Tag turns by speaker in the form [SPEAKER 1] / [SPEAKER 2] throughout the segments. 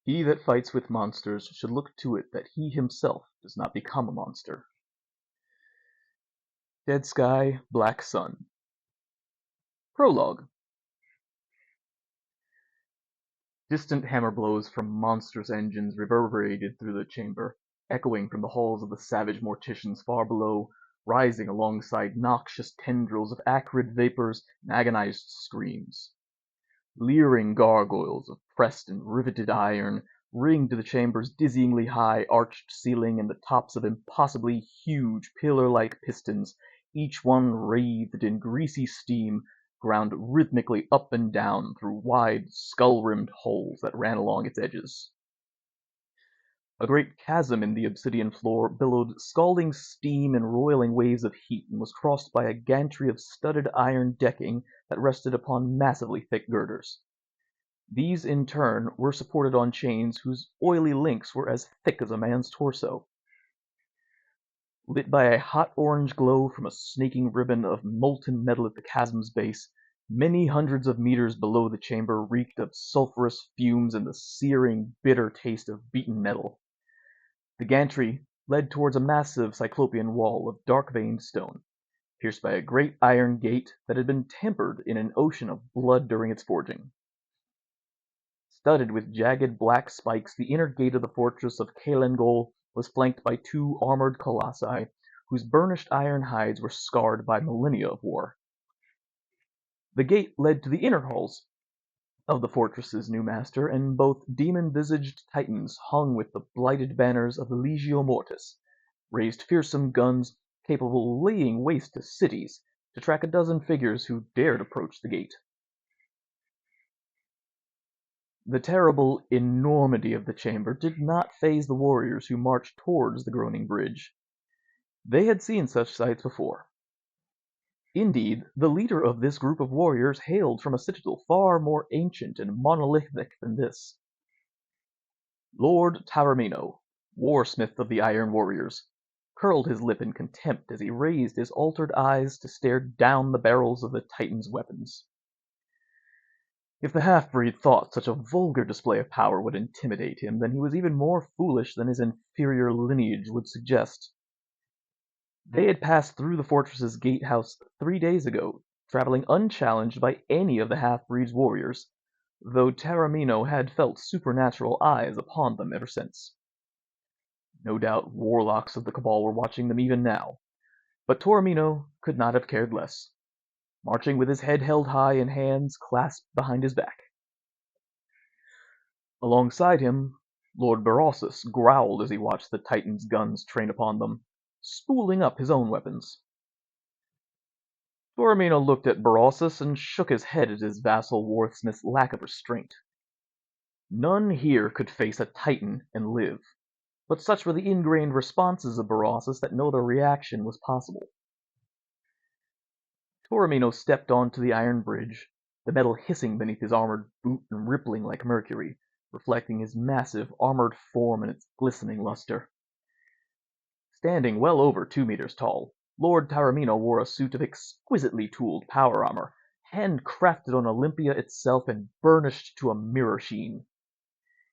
[SPEAKER 1] He that fights with monsters should look to it that he himself does not become a monster. Dead Sky, Black Sun. Prologue. Distant hammer blows from monstrous engines reverberated through the chamber, echoing from the halls of the savage morticians far below, rising alongside noxious tendrils of acrid vapors and agonized screams. Leering gargoyles of pressed and riveted iron ringed the chamber's dizzyingly high arched ceiling and the tops of impossibly huge pillar-like pistons, each one wreathed in greasy steam, ground rhythmically up and down through wide, skull-rimmed holes that ran along its edges. A great chasm in the obsidian floor billowed scalding steam and roiling waves of heat and was crossed by a gantry of studded iron decking that rested upon massively thick girders. These, in turn, were supported on chains whose oily links were as thick as a man's torso. Lit by a hot orange glow from a snaking ribbon of molten metal at the chasm's base, many hundreds of meters below the chamber reeked of sulphurous fumes and the searing, bitter taste of beaten metal. The gantry led towards a massive cyclopean wall of dark-veined stone, pierced by a great iron gate that had been tempered in an ocean of blood during its forging. Studded with jagged black spikes, the inner gate of the fortress of Kalengol was flanked by two armored colossi, whose burnished iron hides were scarred by millennia of war. The gate led to the inner halls of the fortress's new master, and both demon-visaged titans hung with the blighted banners of the Legio Mortis, raised fearsome guns capable of laying waste to cities to track a dozen figures who dared approach the gate. The terrible enormity of the chamber did not faze the warriors who marched towards the groaning bridge. They had seen such sights before. Indeed, the leader of this group of warriors hailed from a citadel far more ancient and monolithic than this. Lord Taormino, warsmith of the Iron Warriors, curled his lip in contempt as he raised his altered eyes to stare down the barrels of the Titan's weapons. If the half-breed thought such a vulgar display of power would intimidate him, then he was even more foolish than his inferior lineage would suggest. They had passed through the fortress's gatehouse 3 days ago, traveling unchallenged by any of the half-breed's warriors, though Taormino had felt supernatural eyes upon them ever since. No doubt warlocks of the Cabal were watching them even now, but Taormino could not have cared less, marching with his head held high and hands clasped behind his back. Alongside him, Lord Berossus growled as he watched the Titan's guns train upon them, spooling up his own weapons. Taormino looked at Berossus and shook his head at his vassal Warthsmith's lack of restraint. None here could face a Titan and live, but such were the ingrained responses of Berossus that no other reaction was possible. Taormino stepped onto the iron bridge, the metal hissing beneath his armored boot and rippling like mercury, reflecting his massive, armored form and its glistening luster. Standing well over 2 meters tall, Lord Taormino wore a suit of exquisitely tooled power armor, handcrafted on Olympia itself and burnished to a mirror sheen.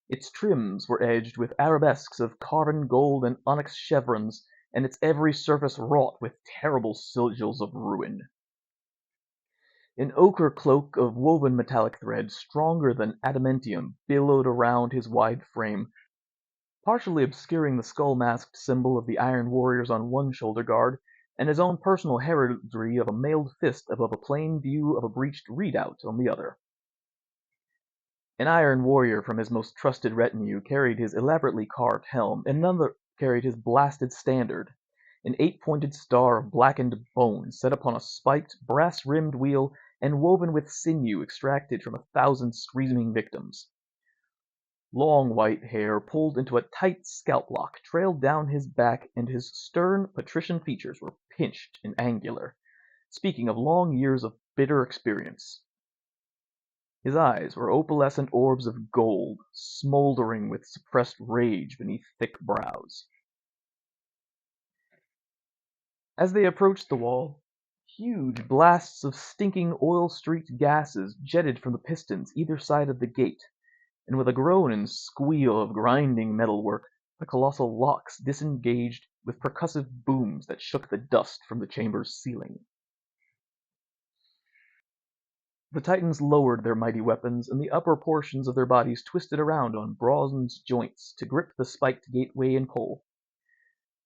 [SPEAKER 1] Its trims were edged with arabesques of carven gold and onyx chevrons, and its every surface wrought with terrible sigils of ruin. An ochre cloak of woven metallic thread, stronger than adamantium, billowed around his wide frame, partially obscuring the skull-masked symbol of the Iron Warriors on one shoulder guard, and his own personal heraldry of a mailed fist above a plain view of a breeched redoubt on the other. An Iron Warrior from his most trusted retinue carried his elaborately carved helm, and another carried his blasted standard, an 8-pointed star of blackened bone set upon a spiked, brass-rimmed wheel and woven with sinew extracted from 1,000 screaming victims. Long white hair, pulled into a tight scalp lock, trailed down his back, and his stern, patrician features were pinched and angular, speaking of long years of bitter experience. His eyes were opalescent orbs of gold, smoldering with suppressed rage beneath thick brows. As they approached the wall, huge blasts of stinking oil-streaked gases jetted from the pistons either side of the gate, and with a groan and squeal of grinding metalwork, the colossal locks disengaged with percussive booms that shook the dust from the chamber's ceiling. The Titans lowered their mighty weapons, and the upper portions of their bodies twisted around on bronze joints to grip the spiked gateway and pole.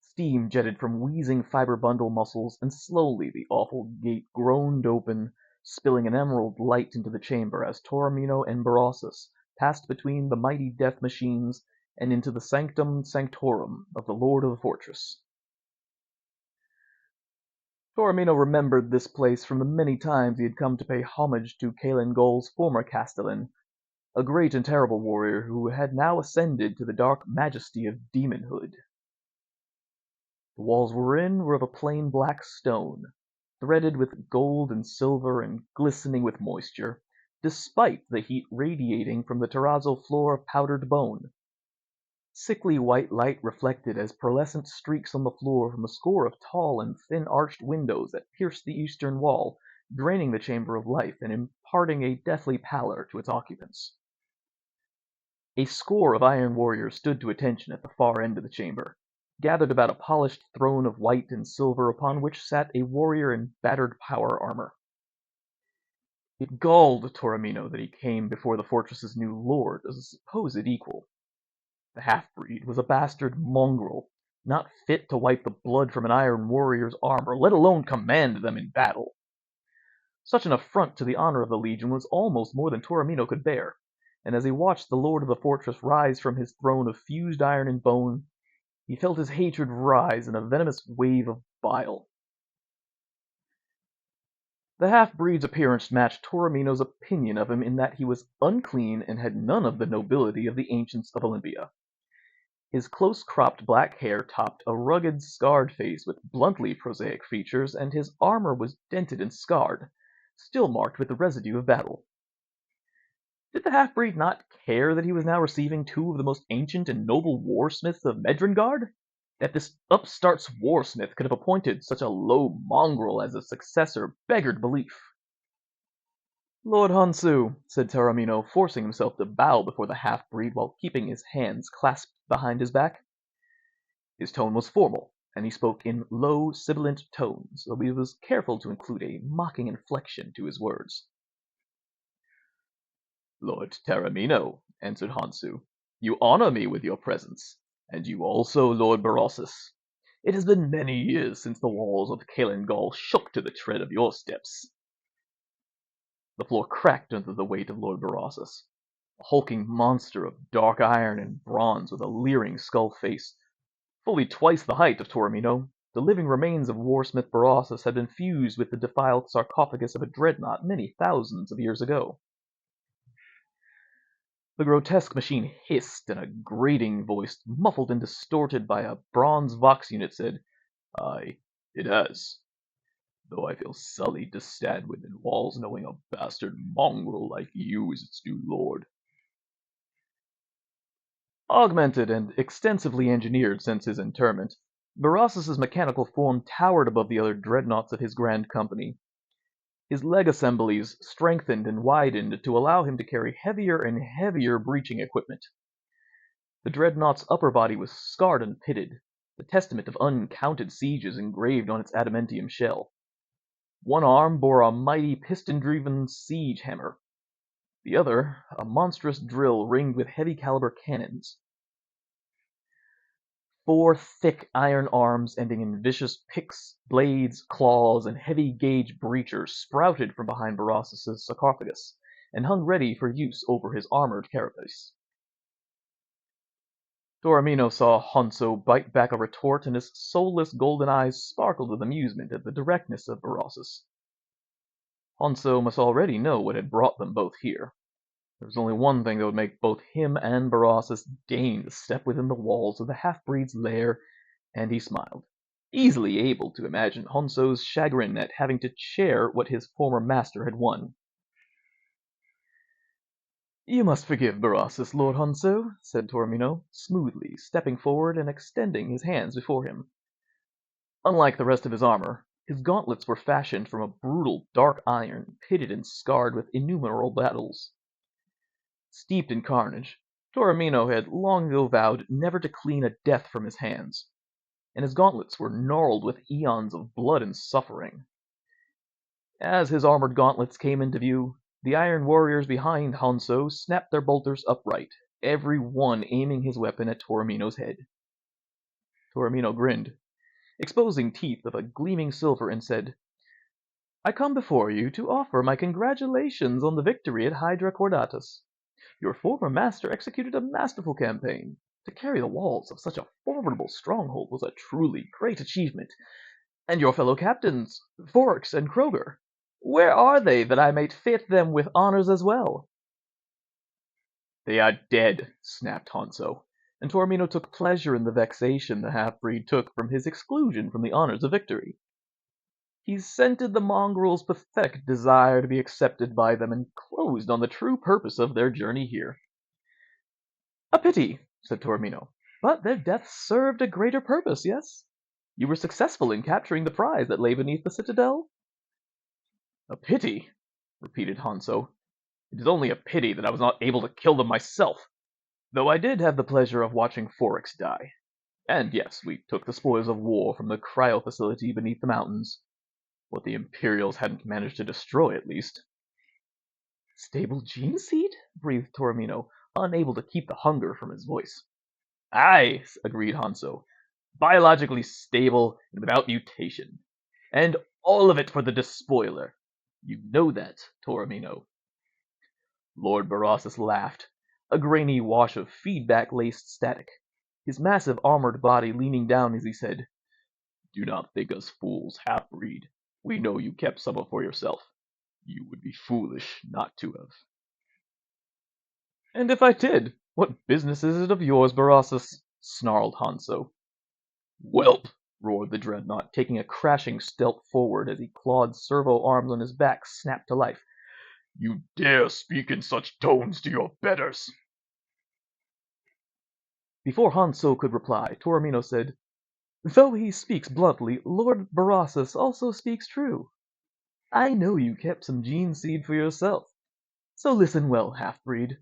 [SPEAKER 1] Steam jetted from wheezing fiber bundle muscles, and slowly the awful gate groaned open, spilling an emerald light into the chamber as Toromino and Berossus passed between the mighty death machines and into the sanctum sanctorum of the lord of the fortress. Toromino remembered this place from the many times he had come to pay homage to Caelengol's former castellan, a great and terrible warrior who had now ascended to the dark majesty of demonhood. The walls were of a plain black stone, threaded with gold and silver and glistening with moisture, despite the heat radiating from the terrazzo floor of powdered bone. Sickly white light reflected as pearlescent streaks on the floor from a score of tall and thin-arched windows that pierced the eastern wall, draining the chamber of life and imparting a deathly pallor to its occupants. A score of iron warriors stood to attention at the far end of the chamber, gathered about a polished throne of white and silver upon which sat a warrior in battered power armor. It galled Toromino that he came before the fortress's new lord as a supposed equal. The half-breed was a bastard mongrel, not fit to wipe the blood from an iron warrior's armor, let alone command them in battle. Such an affront to the honor of the Legion was almost more than Toromino could bear, and as he watched the lord of the fortress rise from his throne of fused iron and bone, he felt his hatred rise in a venomous wave of bile. The half-breed's appearance matched Toromino's opinion of him in that he was unclean and had none of the nobility of the ancients of Olympia. His close-cropped black hair topped a rugged, scarred face with bluntly prosaic features, and his armor was dented and scarred, still marked with the residue of battle. Did the half-breed not care that he was now receiving two of the most ancient and noble war-smiths of Medrengard? That this upstart's war-smith could have appointed such a low mongrel as a successor beggared belief. "Lord Hansu," said Taramino, forcing himself to bow before the half-breed while keeping his hands clasped behind his back. His tone was formal, and he spoke in low, sibilant tones, though he was careful to include a mocking inflection to his words. "Lord Taramino," answered Hansu, "you honor me with your presence, and you also, Lord Berossus. It has been many years since the walls of Caelengol shook to the tread of your steps." The floor cracked under the weight of Lord Berossus, a hulking monster of dark iron and bronze with a leering skull face, fully twice the height of Toromino. The living remains of warsmith Berossus had been fused with the defiled sarcophagus of a dreadnought many thousands of years ago. The grotesque machine hissed, and a grating voice, muffled and distorted by a bronze vox unit, said, "Aye, it has. Though I feel sullied to stand within walls knowing a bastard mongrel like you is its new lord." Augmented and extensively engineered since his interment, Berossus's mechanical form towered above the other dreadnoughts of his grand company. His leg assemblies strengthened and widened to allow him to carry heavier and heavier breaching equipment. The dreadnought's upper body was scarred and pitted, the testament of uncounted sieges engraved on its adamantium shell. One arm bore a mighty piston-driven siege hammer, the other a monstrous drill ringed with heavy-caliber cannons. 4 thick iron arms ending in vicious picks, blades, claws, and heavy-gauge breachers sprouted from behind Berossus's sarcophagus, and hung ready for use over his armored carapace. Toromino saw Hanso bite back a retort, and his soulless golden eyes sparkled with amusement at the directness of Berossus. Hanso must already know what had brought them both here. There was only one thing that would make both him and Berossus deign to step within the walls of the half-breed's lair, and he smiled, easily able to imagine Hanso's chagrin at having to share what his former master had won. "You must forgive Berossus, Lord Hanso," said Toromino, smoothly, stepping forward and extending his hands before him. Unlike the rest of his armor, his gauntlets were fashioned from a brutal dark iron, pitted and scarred with innumerable battles. Steeped in carnage, Toromino had long ago vowed never to clean a death from his hands, and his gauntlets were gnarled with eons of blood and suffering. As his armored gauntlets came into view, the iron warriors behind Hanzo snapped their bolters upright, every one aiming his weapon at Toromino's head. Toromino grinned, exposing teeth of a gleaming silver, and said, "I come before you to offer my congratulations on the victory at Hydra Cordatus. Your former master executed a masterful campaign. To carry the walls of such a formidable stronghold was a truly great achievement. And your fellow captains, Forks and Kroger, where are they that I may fit them with honors as well?" "They are dead," snapped Hanzo, and Toromino took pleasure in the vexation the half-breed took from his exclusion from the honors of victory. He scented the mongrel's pathetic desire to be accepted by them, and closed on the true purpose of their journey here. "A pity," said Toromino, "but their deaths served a greater purpose, yes? You were successful in capturing the prize that lay beneath the citadel?" "A pity?" repeated Hanzo. "It is only a pity that I was not able to kill them myself, though I did have the pleasure of watching Forex die. And yes, we took the spoils of war from the cryo facility beneath the mountains. What the Imperials hadn't managed to destroy, at least." "Stable gene seed?" breathed Toromino, unable to keep the hunger from his voice. "Aye," agreed Hanzo. "Biologically stable and without mutation. And all of it for the despoiler. You know that, Toromino." Lord Barossus laughed, a grainy wash of feedback-laced static, his massive armored body leaning down as he said, "Do not think us fools, half-breed. We know you kept some for yourself. You would be foolish not to have." "And if I did, what business is it of yours, Barossus?" snarled Hanzo. "Whelp!" roared the dreadnought, taking a crashing stealth forward as he clawed servo-arms on his back snapped to life. "You dare speak in such tones to your betters!" Before Hanzo could reply, Toromino said, "Though he speaks bluntly, Lord Barossus also speaks true. I know you kept some gene seed for yourself. So listen well, half-breed.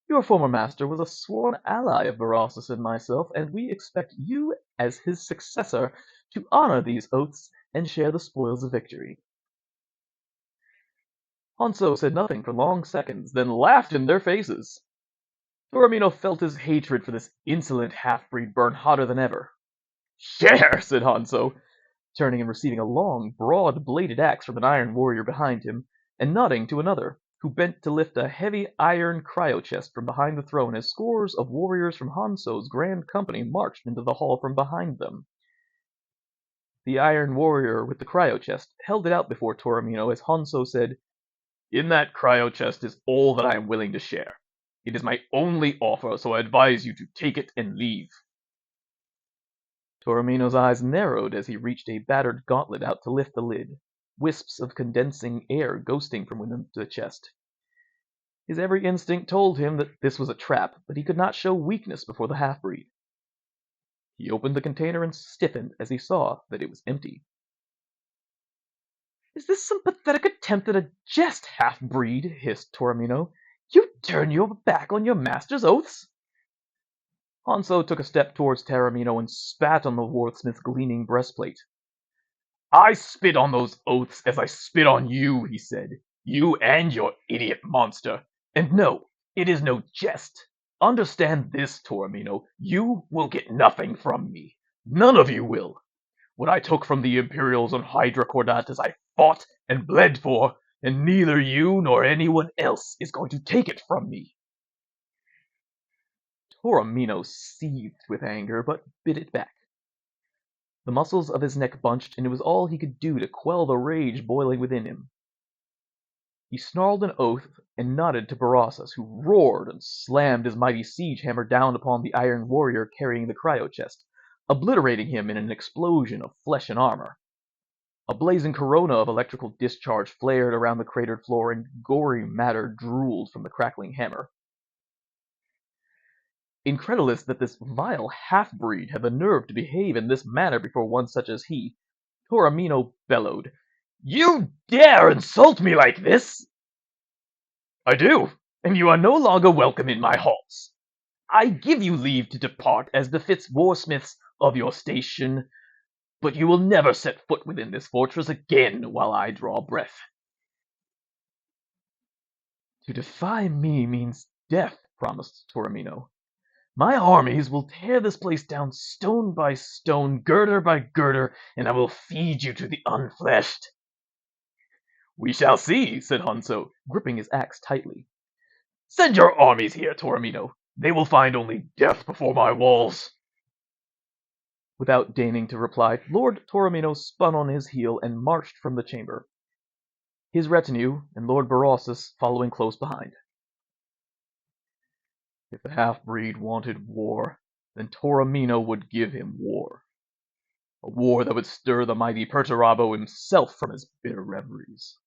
[SPEAKER 1] Your former master was a sworn ally of Barossus and myself, and we expect you, as his successor, to honor these oaths and share the spoils of victory." Hanzo said nothing for long seconds, then laughed in their faces. Toromino felt his hatred for this insolent half-breed burn hotter than ever. "Share!" said Hanzo, turning and receiving a long, broad-bladed axe from an iron warrior behind him, and nodding to another, who bent to lift a heavy iron cryo-chest from behind the throne as scores of warriors from Hanzo's grand company marched into the hall from behind them. The iron warrior with the cryo-chest held it out before Toromino as Hanzo said, "In that cryo-chest is all that I am willing to share. It is my only offer, so I advise you to take it and leave." Toromino's eyes narrowed as he reached a battered gauntlet out to lift the lid, wisps of condensing air ghosting from within the chest. His every instinct told him that this was a trap, but he could not show weakness before the half-breed. He opened the container and stiffened as he saw that it was empty. "Is this some pathetic attempt at a jest, half-breed?" hissed Toromino. "You turn your back on your master's oaths?" Hanzo took a step towards Toromino and spat on the Wordsmith's gleaming breastplate. "I spit on those oaths as I spit on you," he said. "You and your idiot monster. And no, it is no jest. Understand this, Toromino. You will get nothing from me. None of you will. What I took from the Imperials on Hydra Cordatus I fought and bled for, and neither you nor anyone else is going to take it from me." Toromino seethed with anger, but bit it back. The muscles of his neck bunched, and it was all he could do to quell the rage boiling within him. He snarled an oath and nodded to Barossus, who roared and slammed his mighty siege hammer down upon the iron warrior carrying the cryo-chest, obliterating him in an explosion of flesh and armor. A blazing corona of electrical discharge flared around the cratered floor, and gory matter drooled from the crackling hammer. Incredulous that this vile half-breed had the nerve to behave in this manner before one such as he, Toromino bellowed, "You dare insult me like this?" "I do, and you are no longer welcome in my halls. I give you leave to depart as befits warsmiths of your station, but you will never set foot within this fortress again while I draw breath. To defy me means death, promised Toromino. My armies will tear this place down stone by stone, girder by girder, and I will feed you to the unfleshed. We shall see, said Hanzo, gripping his axe tightly. Send your armies here, Toromino. They will find only death before my walls. Without deigning to reply, Lord Toromino spun on his heel and marched from the chamber, his retinue and Lord Berossus following close behind. If the half-breed wanted war, then Toromino would give him war. A war that would stir the mighty Perturabo himself from his bitter reveries.